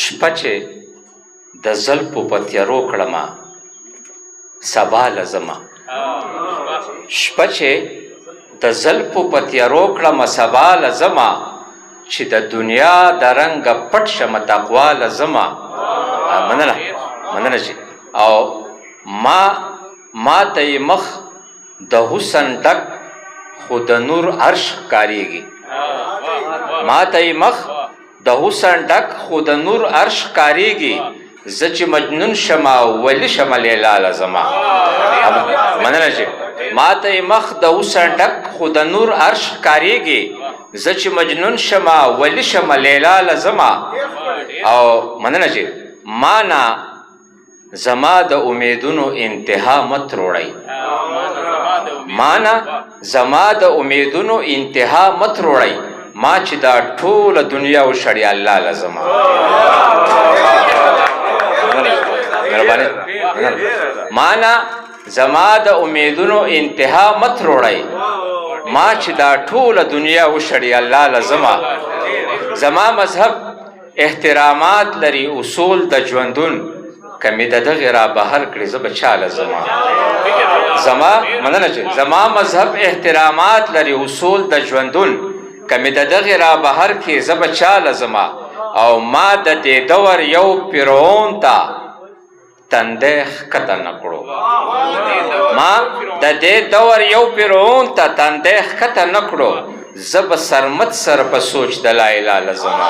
شپه چې د زلفو په تیارو کړمه سبا لزمه شپه چې د زلفو په تیارو کړمه سبا لزمه چې د دنیا د رنګه پټ شمه تقوا لزمه مننه چې او ما ته یې مخ د حسن ډک خو د نور عرش ښکارېږي ما ته یې مخ د حسن ډک خو د نور عرش ښکارېږي زه چې مجنون شمه ولی شمه لیلا لزمه مننه چې ما ته یې مخ د حسن ډک خو د نور عرش ښکارېږي زه چې مجنون شمه ولی شمه لیلا لزمه او مننه چې مانا زما د امیدونو انتها مت روړی مانا زما د امیدونو انتها مت روړی ما چې دا ټوله دنیا وشړی الله لزما مانا زما د امیدونو انتها مت روړی ما چې دا ټوله دنیا وشړی الله لزما زما مذهب احترامات لري اصول د ژوندون کمی د دغې را بهر کړي زه به چا لزما مننه چې زما مذهب احترامات لري اصول د ژوندون کمی د دغې را بهر کړي زه به چا لزما او ما د دې دور یو فرعون ته تندی ښکته نه کړو ما د دې دور یو فرعون ته تندی ښکته نه کړو زه به سرمد سره په سوچ د لا اله لزما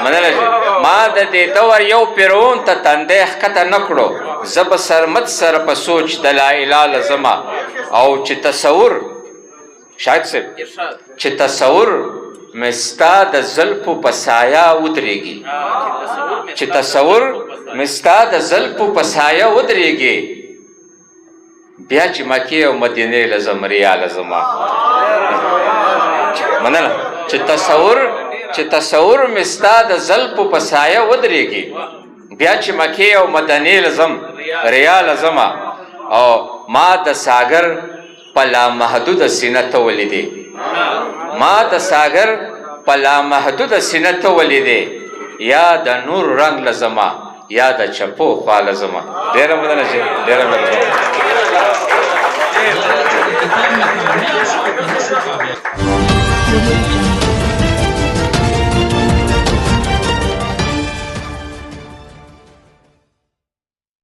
مننه ما د دې دور یو فرعون ته تندی ښکته نه کړو زه به سرمد سره په سوچ د لا اله لزما او چې تصور شاید صاحب چې تصور مې ستا د زلفو په سایه ودرېږي چې تصور مې ستا د زلفو په سایه ودرېږي بیا چې مکې او مدینې لزم ریا لزما مننه چې تصور مې ستا د زلفو په سایه ودرېږي بیا چې مکې او مدینې لزم ریا لزما او ما د ساګر په لامحدوده سینه ته ولیدې ما د ساګر په لامحدوده سینه ته ولیدې یا د نور رنګ لزما یا د چپو خوا لزما ډېره مننه چې ډېره مننه